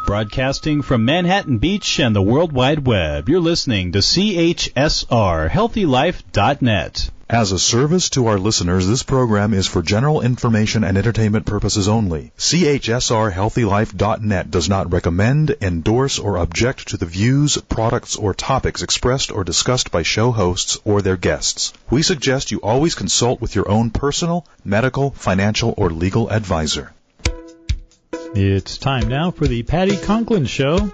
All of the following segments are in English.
Broadcasting from Manhattan Beach and the World Wide Web, you're listening to CHSR, HealthyLife.net. As a service to our listeners, this program is for general information and entertainment purposes only. CHSR HealthyLife.net does not recommend, endorse, or object to the views, products, or topics expressed or discussed by show hosts or their guests. We suggest you always consult with your own personal, medical, financial, or legal advisor. It's time now for the Patty Conklin Show,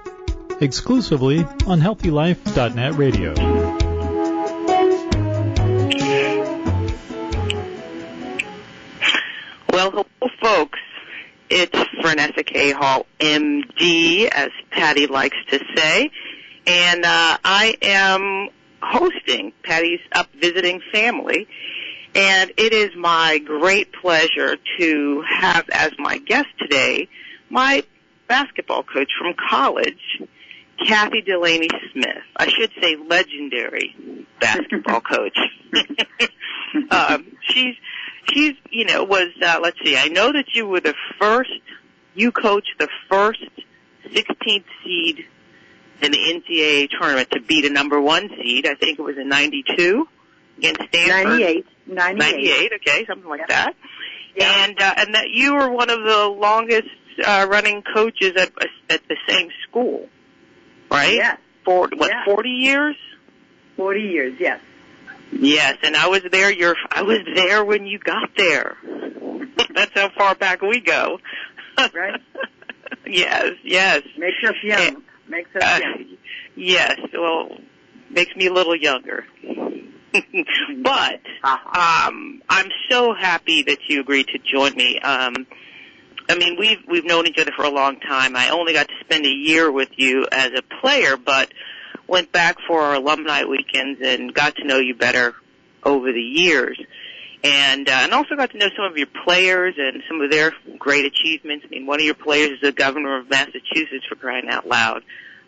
exclusively on HealthyLife.net radio. Well, hello, folks. It's Frenesa K. Hall, M.D., as Patty likes to say, and I am hosting Patty's Up Visiting Family, and it is my great pleasure to have as my guest today my basketball coach from college, Kathy Delaney Smith. I should say legendary basketball coach. She's, let's see, I know that you coached the first 16th seed in the NCAA tournament to beat a number one seed. I think it was in 92 against Stanford. 98, okay, something like that. Yeah. And that you were one of the longest running coaches at the same school, right? Yes. 40 years? 40 years, yes. Yes, and I was there. I was there when you got there. That's how far back we go. Right? Yes. Makes us young. Yes. Well, makes me a little younger. But I'm so happy that you agreed to join me. I mean, we've known each other for a long time. I only got to spend a year with you as a player, but went back for our alumni weekends and got to know you better over the years, and also got to know some of your players and some of their great achievements. I mean, one of your players is the governor of Massachusetts, for crying out loud.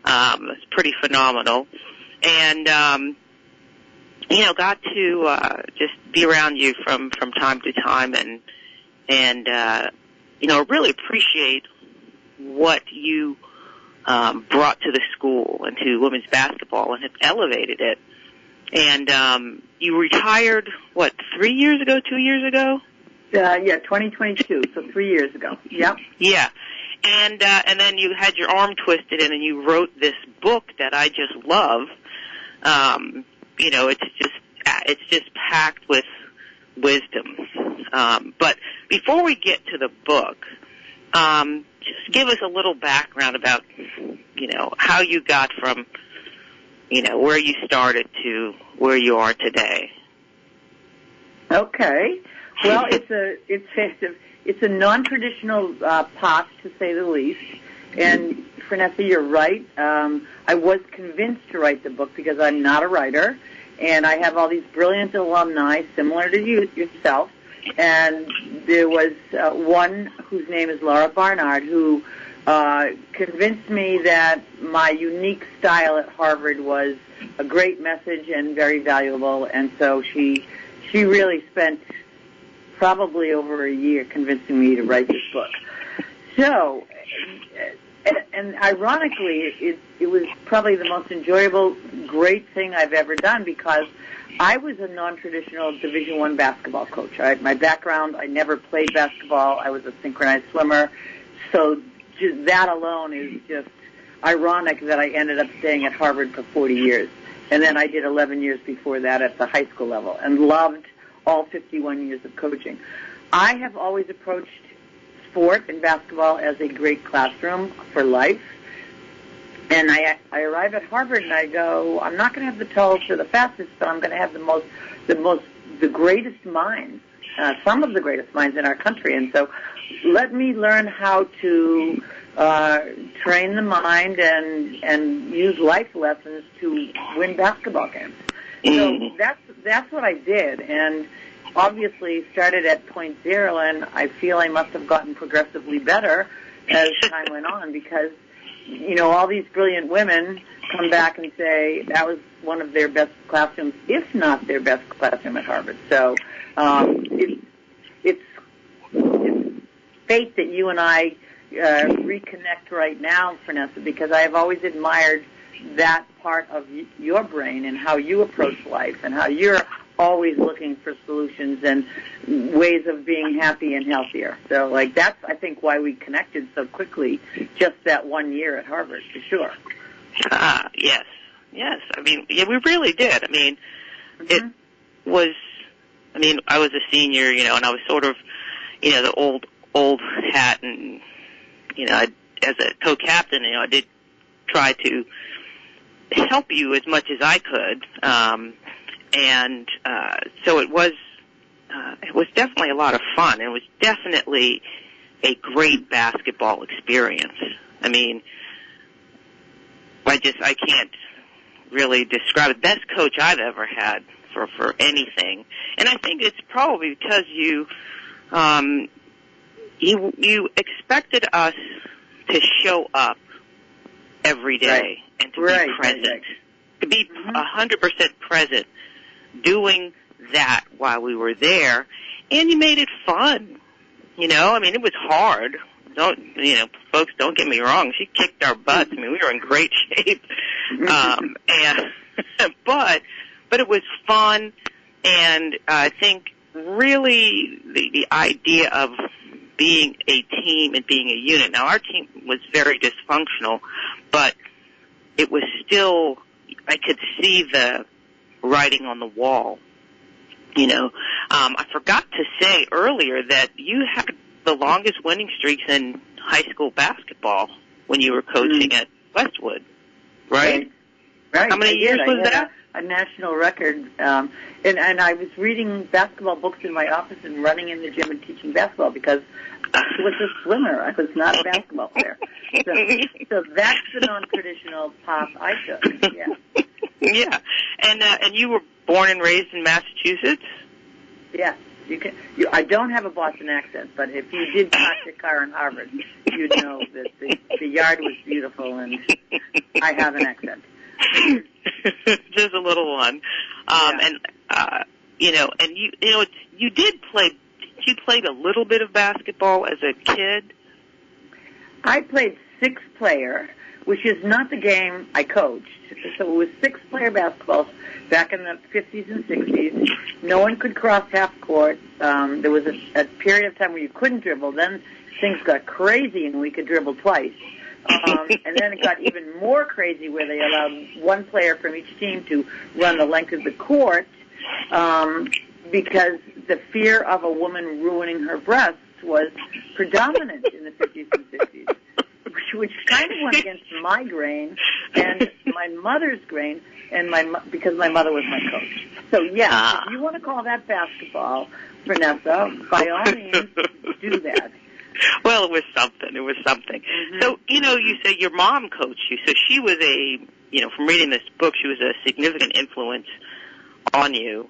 It's pretty phenomenal, and got to just be around you from time to time, and really appreciate what you brought to the school and to women's basketball and have elevated it. And you retired, 2 years ago? 2022, so 3 years ago. Yep. Yeah. And then you had your arm twisted and you wrote this book that I just love. It's just packed with wisdom. But before we get to the book, just give us a little background about, how you got from, where you started to where you are today. Okay. Well, it's a non-traditional path, to say the least. And Frenesa, you're right. I was convinced to write the book because I'm not a writer, and I have all these brilliant alumni similar to you yourself. And there was one whose name is Laura Barnard, who convinced me that my unique style at Harvard was a great message and very valuable. And so she really spent probably over a year convincing me to write this book. So, and ironically, it was probably the most enjoyable, great thing I've ever done because I was a non-traditional Division I basketball coach. Right? My background, I never played basketball. I was a synchronized swimmer. So just that alone is just ironic that I ended up staying at Harvard for 40 years. And then I did 11 years before that at the high school level and loved all 51 years of coaching. I have always approached sport and basketball as a great classroom for life. And I arrive at Harvard and I go, I'm not going to have the tallest or the fastest, but I'm going to have the greatest minds, some of the greatest minds in our country. And so let me learn how to train the mind and use life lessons to win basketball games. So that's what I did. And obviously started at point zero, and I feel I must have gotten progressively better as time went on because, all these brilliant women come back and say that was one of their best classrooms, if not their best classroom at Harvard. So it's fate that you and I, reconnect right now, Frenesa, because I have always admired that part of your brain and how you approach life and how you're always looking for solutions and ways of being happy and healthier. So, like, that's, I think, why we connected so quickly just that 1 year at Harvard, for sure. Yes. Yes. I mean, yeah, we really did. I mean, it was, I mean, I was a senior, you know, and I was sort of, you know, the old hat, and, you know, as a co-captain, you know, I did try to help you as much as I could. So it was definitely a lot of fun. It was definitely a great basketball experience. I mean, I can't really describe it. Best coach I've ever had for anything. And I think it's probably because you expected us to show up every day and to be present, to be 100% present, doing that while we were there, and you made it fun. You know, I mean, it was hard. Folks, don't get me wrong. She kicked our butts. I mean, we were in great shape. But it was fun, and I think really the idea of being a team and being a unit. Now, our team was very dysfunctional, but it was still, I could see the writing on the wall. You know, I forgot to say earlier that you had the longest winning streaks in high school basketball when you were coaching at Westwood, right? Right. How many years was that? A national record. And I was reading basketball books in my office and running in the gym and teaching basketball because I was a swimmer. I was not a basketball player. So that's the non-traditional path I took. Yeah. Yeah. And you were born and raised in Massachusetts? Yes. I don't have a Boston accent, but if you did park your car in Harvard, you'd know that the yard was beautiful, and I have an accent. Just a little one. You did play. You played a little bit of basketball as a kid. I played 6-player, which is not the game I coached. So it was 6-player basketball back in the 50s and 60s. No one could cross half court. There was a period of time where you couldn't dribble. Then things got crazy and we could dribble twice. And then it got even more crazy where they allowed one player from each team to run the length of the court because the fear of a woman ruining her breasts was predominant in the 50s and 60s, which kind of went against my grain and my mother's grain, and because my mother was my coach. So, yeah, if you want to call that basketball, Frenesa, by all means, do that. Well, it was something. Mm-hmm. So, you say your mom coached you. So she was from reading this book, she was a significant influence on you,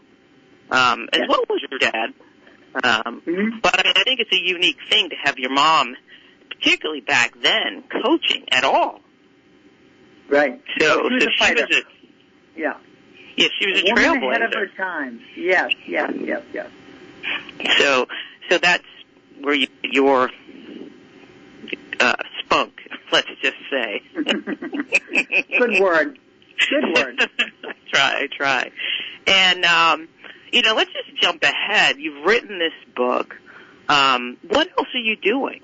as well as your dad. But I think it's a unique thing to have your mom, particularly back then, coaching at all. Right. So she was a fighter. Yeah, she was a woman trailblazer. Ahead of her time. Yes. So that's where your spunk, let's just say. Good word. I try. And, let's just jump ahead. You've written this book. What else are you doing?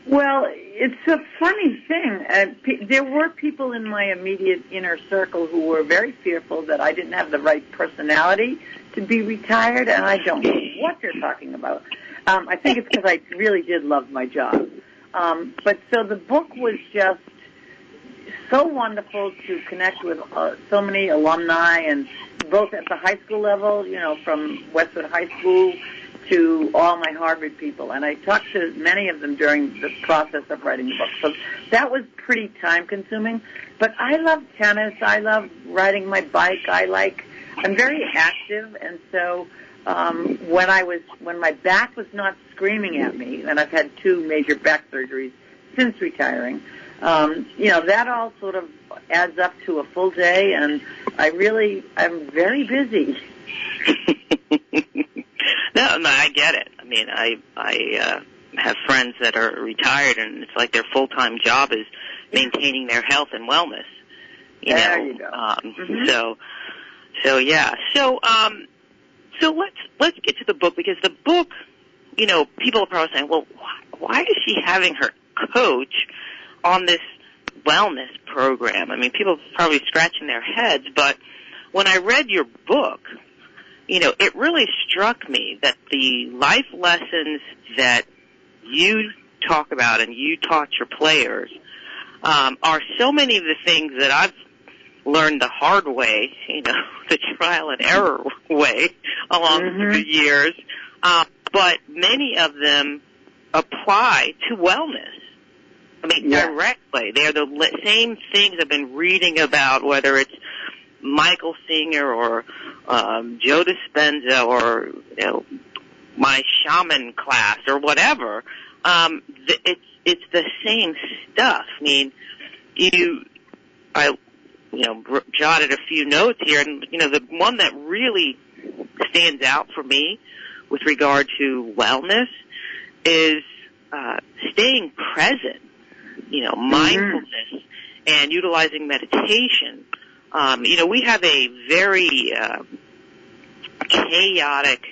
Well, it's a funny thing. There were people in my immediate inner circle who were very fearful that I didn't have the right personality to be retired, and I don't know what they're talking about. I think it's because I really did love my job. But so the book was just so wonderful to connect with so many alumni, and both at the high school level, from Westwood High School to all my Harvard people. And I talked to many of them during the process of writing the book. So that was pretty time-consuming. But I love tennis. I love riding my bike. I'm very active, and so when my back was not screaming at me, and I've had 2 major back surgeries since retiring, that all sort of adds up to a full day, and I'm very busy. No, I get it. I mean, have friends that are retired, and it's like their full-time job is maintaining their health and wellness. There you go. So yeah. So let's get to the book, because the book, people are probably saying, well, why is she having her coach on this wellness program? I mean, people are probably scratching their heads, but when I read your book, it really struck me that the life lessons that you talk about and you taught your players are so many of the things that I've learned the hard way, the trial and error way along the years, but many of them apply to wellness. I mean, directly. They're the same things I've been reading about, whether it's Michael Singer or Joe Dispenza or my shaman class or whatever. It's the same stuff. I mean, I jotted a few notes here, and the one that really stands out for me with regard to wellness is staying present. Mindfulness and utilizing meditation. We have a very chaotic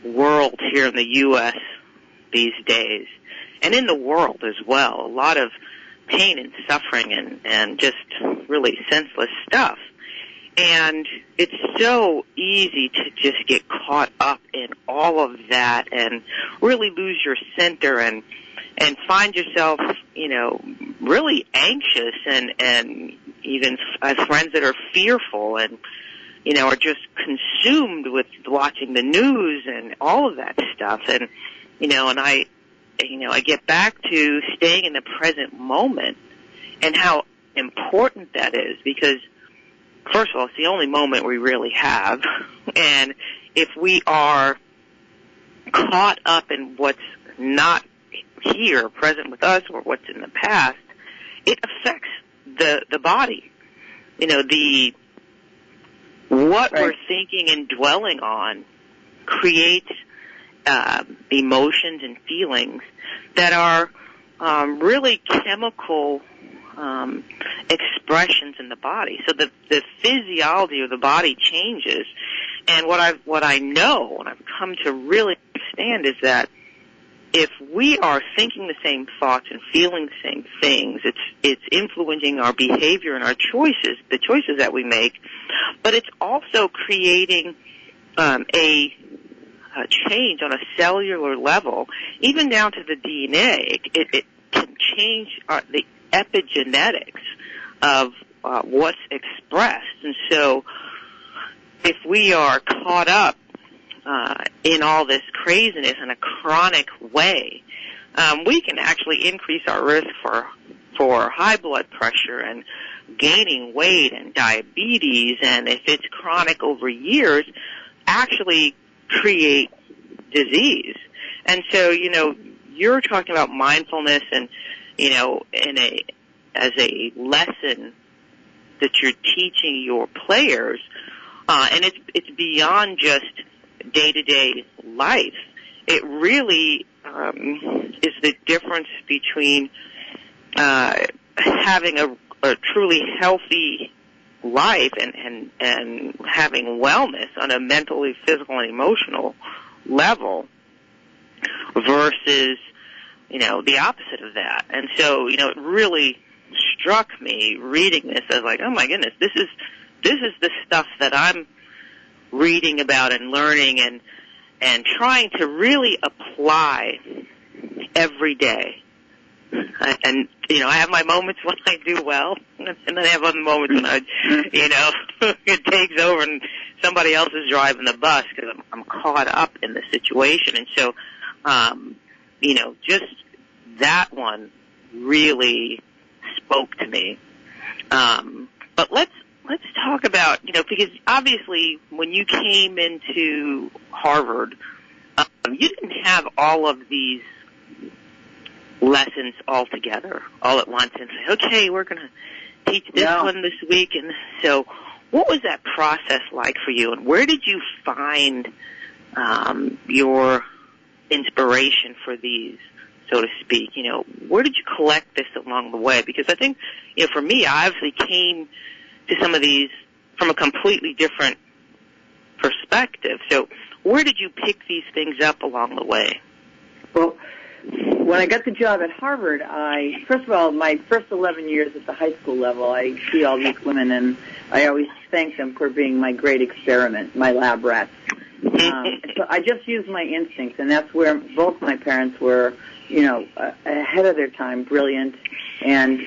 world here in the U.S. these days, and in the world as well. A lot of pain and suffering and just really senseless stuff. And it's so easy to just get caught up in all of that and really lose your center and find yourself, really anxious and even have friends that are fearful and, are just consumed with watching the news and all of that stuff. And, and I get back to staying in the present moment and how important that is, because first of all, it's the only moment we really have. And if we are caught up in what's not here, present with us, or what's in the past, it affects the body. What we're thinking and dwelling on creates emotions and feelings that are really chemical expressions in the body. So the physiology of the body changes. And what I know and I've come to really understand is that if we are thinking the same thoughts and feeling the same things, it's influencing our behavior and our choices, the choices that we make, but it's also creating a change on a cellular level, even down to the DNA. It can change the epigenetics of what's expressed. And so if we are caught up in all this craziness in a chronic way, we can actually increase our risk for high blood pressure and gaining weight and diabetes, and if it's chronic over years, actually create disease. And so, you're talking about mindfulness and, as a lesson that you're teaching your players, and it's beyond just day-to-day life. It really is the difference between having a truly healthy life and having wellness on a mentally, physical, and emotional level versus, the opposite of that. And so, it really struck me reading this. I was like, oh my goodness, this is the stuff that I'm reading about and learning and trying to really apply every day. And, I have my moments when I do well, and then I have other moments when it takes over and somebody else is driving the bus because I'm caught up in the situation. And so, just that one really spoke to me. But let's talk about, because obviously when you came into Harvard, you didn't have all of these lessons all together, all at once, and say, okay, we're going to teach this one this week. And so what was that process like for you, and where did you find your inspiration for these, so to speak? Where did you collect this along the way? Because I think, for me, I obviously came to some of these from a completely different perspective. So where did you pick these things up along the way? Well, when I got the job at Harvard, first of all, my first 11 years at the high school level, I see all these women, and I always thank them for being my great experiment, my lab rats. So I just used my instincts, and that's where both my parents were, ahead of their time, brilliant, and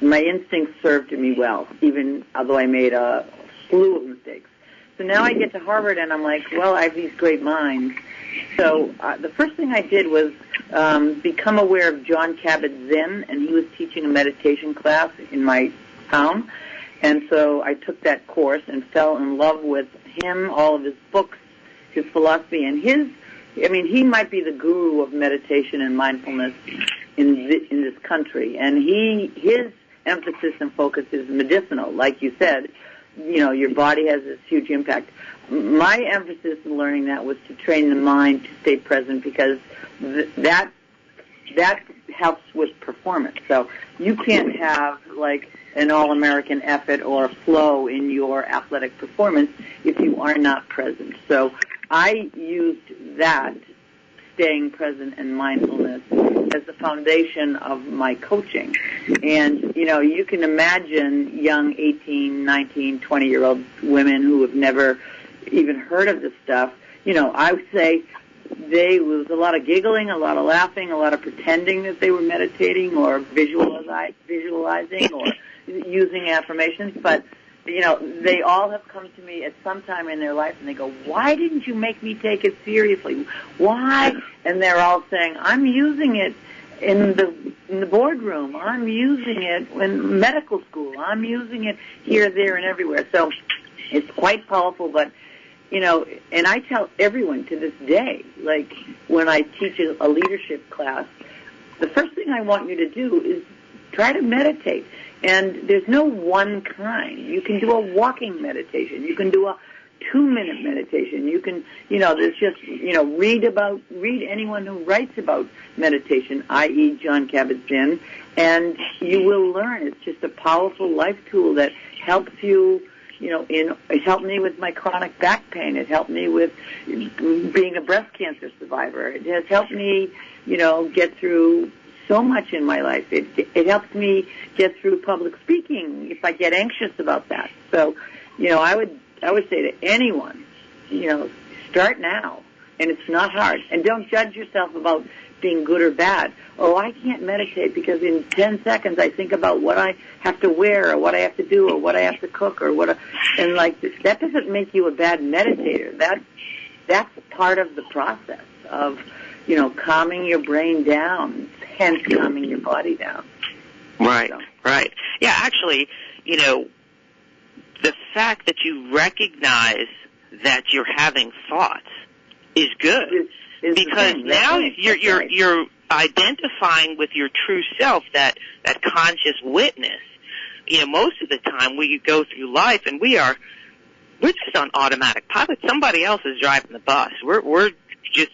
my instincts served me well, even although I made a slew of mistakes. So now I get to Harvard, and I'm like, well, I have these great minds. So the first thing I did was become aware of John Kabat-Zinn, and he was teaching a meditation class in my town. And so I took that course and fell in love with him, all of his books, his philosophy, and he might be the guru of meditation and mindfulness in this country. And his emphasis and focus is medicinal, like you said. Your body has this huge impact. My emphasis in learning that was to train the mind to stay present, because that helps with performance. So you can't have like an all-American effort or flow in your athletic performance if you are not present. So I used that, staying present and mindfulness, as the foundation of my coaching. And, you can imagine young 18, 19, 20-year-old women who have never even heard of this stuff. I would say there was a lot of giggling, a lot of laughing, a lot of pretending that they were meditating or visualizing or using affirmations. But, they all have come to me at some time in their life, and they go, why didn't you make me take it seriously? Why? And they're all saying, I'm using it in the boardroom. I'm using it in medical school. I'm using it here, there, and everywhere. So it's quite powerful, but, and I tell everyone to this day, like when I teach a leadership class, the first thing I want you to do is try to meditate. And there's no one kind. You can do a walking meditation. You can do a 2-minute meditation. You can, there's just, read anyone who writes about meditation, i.e. John Kabat-Zinn, and you will learn. It's just a powerful life tool that helps you, it helped me with my chronic back pain. It helped me with being a breast cancer survivor. It has helped me, get through so much in my life. It helps me get through public speaking if I get anxious about that. So, I would say to anyone, start now, and it's not hard. And don't judge yourself about being good or bad. Oh, I can't meditate because in 10 seconds I think about what I have to wear or what I have to do or what I have to cook or and that doesn't make you a bad meditator. That's part of the process of, calming your brain down, hence calming your body down. Right, right. Yeah, actually, the fact that you recognize that you're having thoughts is good, because now you're identifying with your true self, that conscious witness. Most of the time we go through life and we're just on automatic pilot. Somebody else is driving the bus. We're just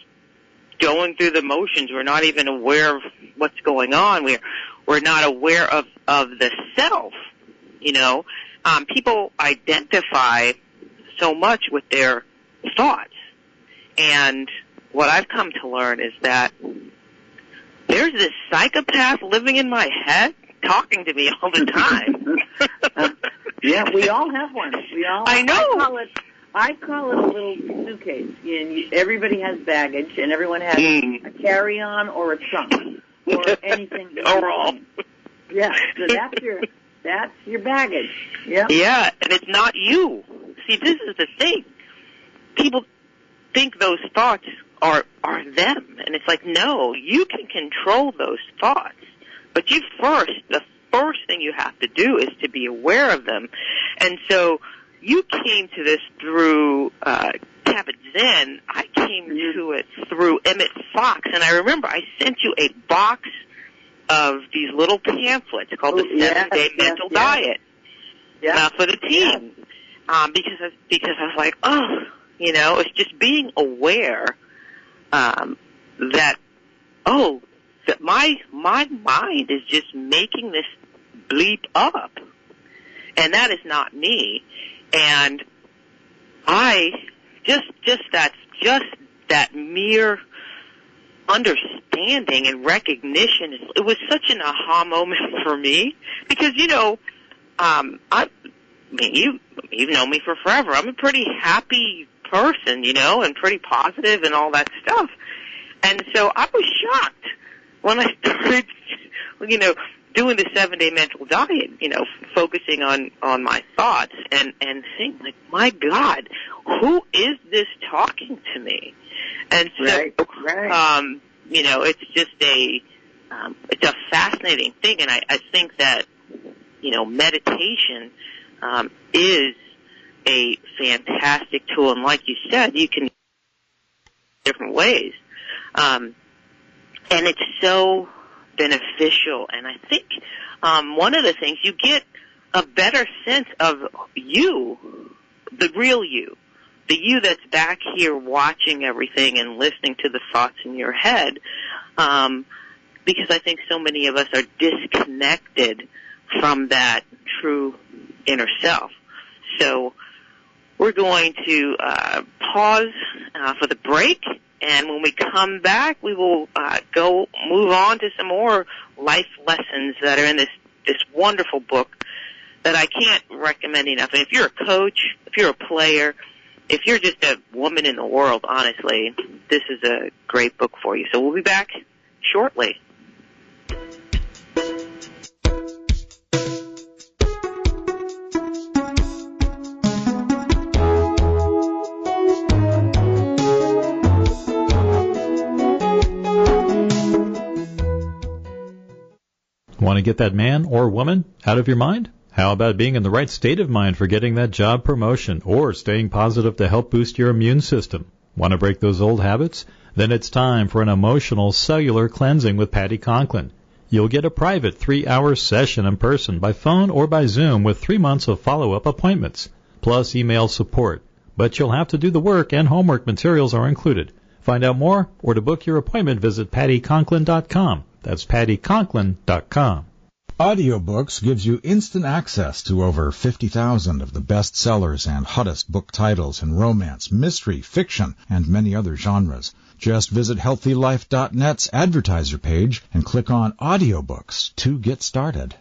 going through the motions. We're not even aware of what's going on. We're not aware of the self. People identify so much with their thoughts, and what I've come to learn is that there's this psychopath living in my head talking to me all the time. Yeah, we all have one. I know. I call it a little suitcase. Everybody has baggage, and everyone has a carry-on or a trunk or anything. Or all. Yeah, so that's your baggage. Yeah. Yeah, and it's not you. See, this is the thing. People think those thoughts are them, and it's like, no, you can control those thoughts, but the first thing you have to do is to be aware of them. And so you came to this through Kabat-Zinn. I came to it through Emmett Fox, and I remember I sent you a box of these little pamphlets called the 7-Day Mental Diet for the team. Because I was like, it's just being aware that my mind is just making this bleep up, and that is not me. And I just that mere understanding and recognition, it was such an aha moment for me, because you've known me for forever. I'm a pretty happy person, and pretty positive and all that stuff. And so I was shocked when I started, doing the 7-day mental diet, focusing on my thoughts and saying, like, my God, who is this talking to me? And so, right. It's just it's a fascinating thing. And I think that, meditation, is a fantastic tool. And like you said, you can different ways. And it's so beneficial. And I think one of the things, you get a better sense of you, the real you, the you that's back here watching everything and listening to the thoughts in your head, because I think so many of us are disconnected from that true inner self. So we're going to pause for the break, and when we come back, we will move on to some more life lessons that are in this wonderful book that I can't recommend enough. And if you're a coach, if you're a player, if you're just a woman in the world, honestly, this is a great book for you. So we'll be back shortly. Want to get that man or woman out of your mind? How about being in the right state of mind for getting that job promotion, or staying positive to help boost your immune system? Want to break those old habits? Then it's time for an emotional cellular cleansing with Patty Conklin. You'll get a private 3-hour session in person, by phone or by Zoom, with 3 months of follow-up appointments, plus email support. But you'll have to do the work, and homework materials are included. Find out more or to book your appointment, visit pattyconklin.com. That's pattyconklin.com. Audiobooks gives you instant access to over 50,000 of the best sellers and hottest book titles in romance, mystery, fiction, and many other genres. Just visit healthylife.net's advertiser page and click on audiobooks to get started.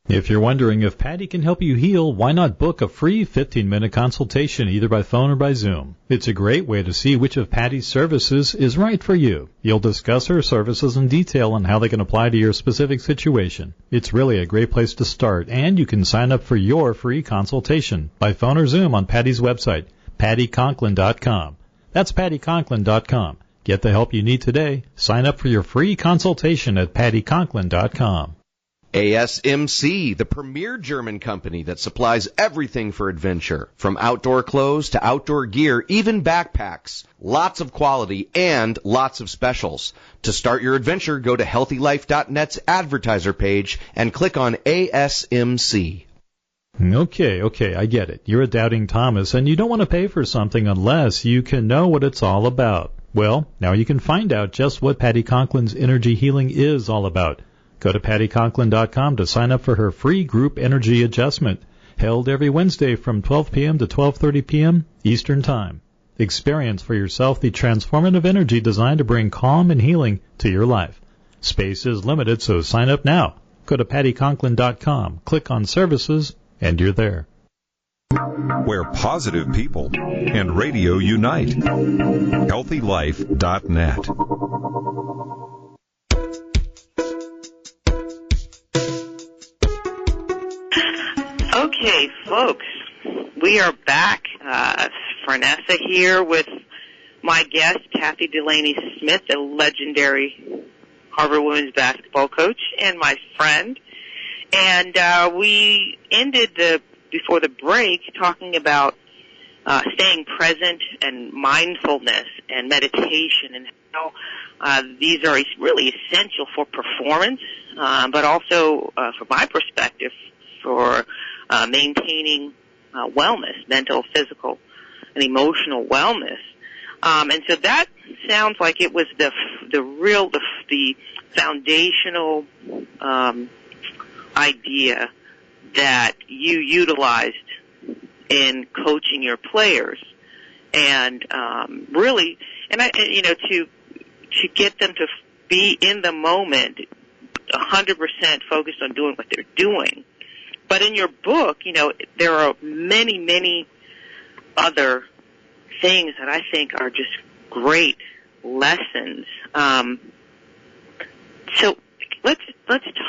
If you're wondering if Patty can help you heal, why not book a free 15-minute consultation either by phone or by Zoom? It's a great way to see which of Patty's services is right for you. You'll discuss her services in detail and how they can apply to your specific situation. It's really a great place to start, and you can sign up for your free consultation by phone or Zoom on Patty's website, pattyconklin.com. That's pattyconklin.com. Get the help you need today. Sign up for your free consultation at pattyconklin.com. ASMC, the premier German company that supplies everything for adventure, from outdoor clothes to outdoor gear, even backpacks. Lots of quality and lots of specials. To start your adventure, go to healthylife.net's advertiser page and click on ASMC. Okay, I get it. You're a doubting Thomas, and you don't want to pay for something unless you can know what it's all about. Well, now you can find out just what Patty Conklin's energy healing is all about. Go to pattyconklin.com to sign up for her free group energy adjustment, held every Wednesday from 12 p.m. to 12:30 p.m. Eastern Time. Experience for yourself the transformative energy designed to bring calm and healing to your life. Space is limited, so sign up now. Go to pattyconklin.com, click on Services, and you're there. Where positive people and radio unite. HealthyLife.net. Okay, folks, we are back. Frenesa here with my guest, Kathy Delaney Smith, a legendary Harvard women's basketball coach and my friend. And we ended before the break talking about staying present and mindfulness and meditation, and how these are really essential for performance, but also, from my perspective, for maintaining wellness, mental, physical, and emotional wellness. And so that sounds like it was the foundational idea that you utilized in coaching your players, and really, to get them to be in the moment, 100% focused on doing what they're doing. But in your book, there are many, many other things that I think are just great lessons. So let's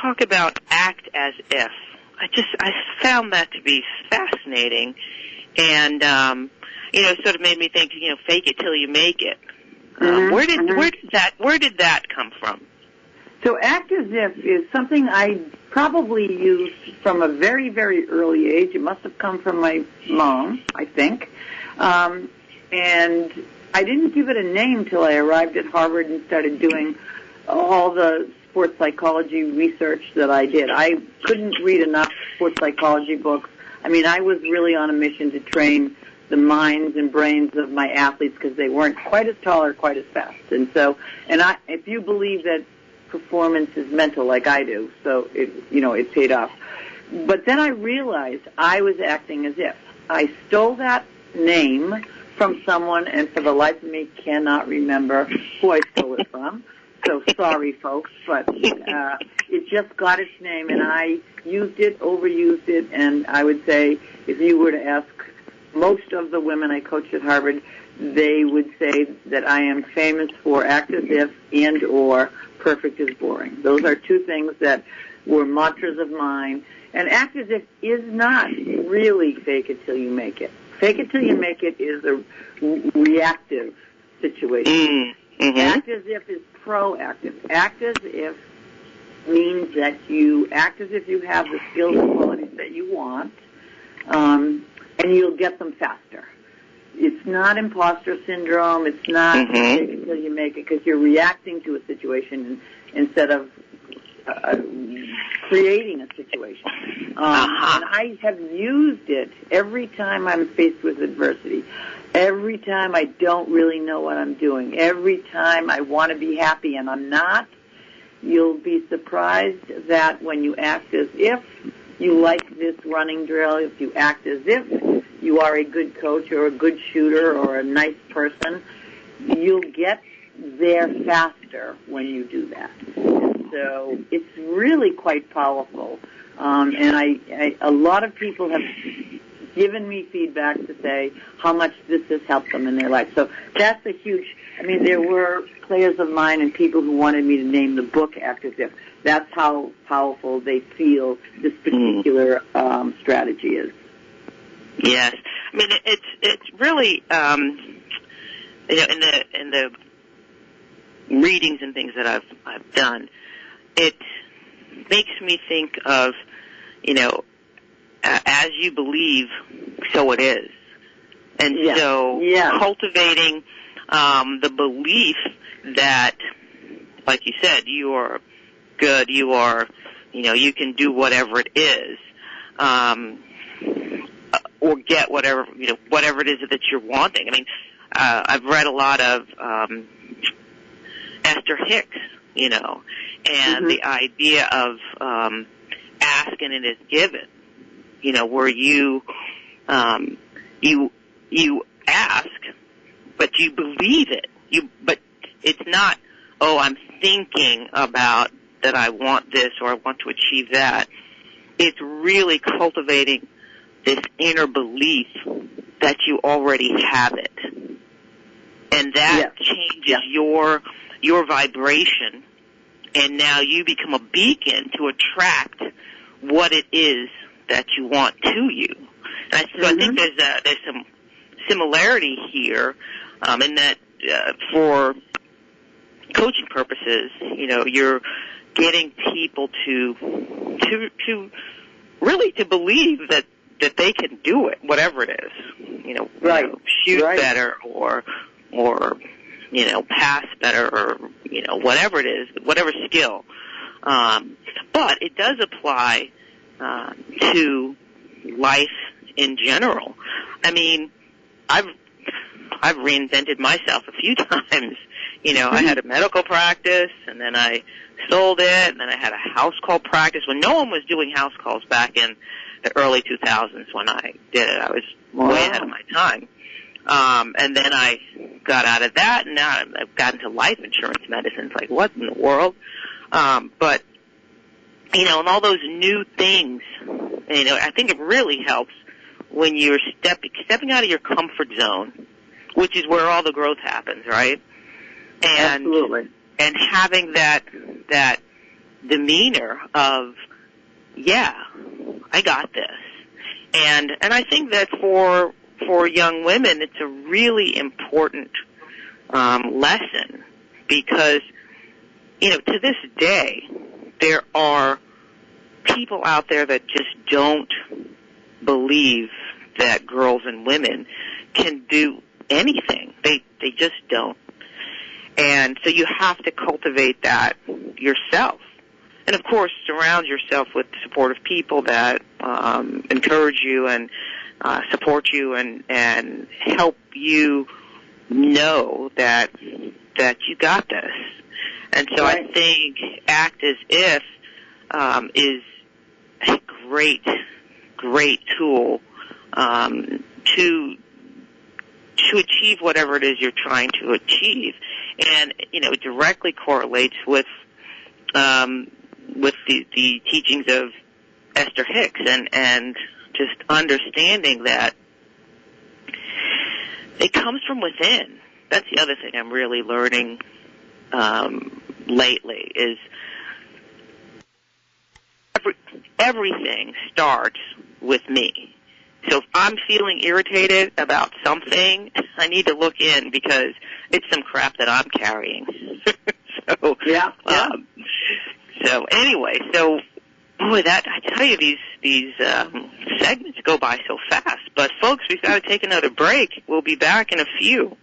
talk about act as if. I found that to be fascinating, and sort of made me think, fake it till you make it. Where did that come from? So act as if is something I probably used from a very, very early age. It must have come from my mom, I think. And I didn't give it a name till I arrived at Harvard and started doing all the sports psychology research that I did. I couldn't read enough sports psychology books. I mean, I was really on a mission to train the minds and brains of my athletes because they weren't quite as tall or quite as fast. And so, if you believe that performance is mental like I do, so it paid off. But then I realized I was acting as if. I stole that name from someone, and for the life of me cannot remember who I stole it from. So sorry, folks, but it just got its name, and I used it, overused it, and I would say if you were to ask most of the women I coached at Harvard, they would say that I am famous for act as if and or perfect is boring. Those are two things that were mantras of mine. And act as if is not really fake it till you make it. Fake it till you make it is a reactive situation. Mm-hmm. Act as if is proactive. Act as if means that you act as if you have the skills and qualities that you want, and you'll get them faster. It's not imposter syndrome. It's not fake it till you make it, because you're reacting to a situation instead of creating a situation. And I have used it every time I'm faced with adversity, every time I don't really know what I'm doing, every time I want to be happy and I'm not. You'll be surprised that when you act as if you like this running drill, if you act as if you are a good coach or a good shooter or a nice person, you'll get there faster when you do that. So it's really quite powerful. And a lot of people have given me feedback to say how much this has helped them in their life. So that's a huge, there were players of mine and people who wanted me to name the book Act As If. That's how powerful they feel this particular strategy is. Yes. It's really, in the readings and things that I've done, it makes me think of, as you believe, so it is. And so cultivating the belief that, like you said, you are good, you are, you can do whatever it is, or get whatever it is that you're wanting. I've read a lot of Esther Hicks, and the idea of ask and it is given, where you ask, but you believe it. But it's not, I'm thinking about that I want this or I want to achieve that. It's really cultivating this inner belief that you already have it. And that changes your vibration, and now you become a beacon to attract what it is that you want to you. And so I think there's some similarity here, in that for coaching purposes, you're getting people to really to believe that they can do it, whatever it is. Shoot better or pass better or, whatever it is, whatever skill. But it does apply to life in general. I've I've reinvented myself a few times. You know, I had a medical practice, and then I sold it, and then I had a house call practice when no one was doing house calls back in the early 2000s when I did it. I was way ahead of my time. And then I got out of that, and now I've gotten into life insurance medicine. It's like, what in the world? But, you know, and all those new things, you know, I think it really helps when you're stepping out of your comfort zone, which is where all the growth happens, right? And, absolutely. And having that demeanor of, yeah, I got this. And I think that for young women, it's a really important lesson because, you know, to this day, there are people out there that just don't believe that girls and women can do anything. They just don't. And so you have to cultivate that yourself. And, of course, surround yourself with supportive people that encourage you and support you and help you know that you got this. And so I think Act As If is a great tool to achieve whatever it is you're trying to achieve. And, you know, it directly correlates with the teachings of Esther Hicks and just understanding that it comes from within. That's the other thing I'm really learning lately is everything starts with me. So if I'm feeling irritated about something, I need to look in because it's some crap that I'm carrying. So anyway, boy, that I tell you, these segments go by so fast. But folks, we've got to take another break. We'll be back in a few.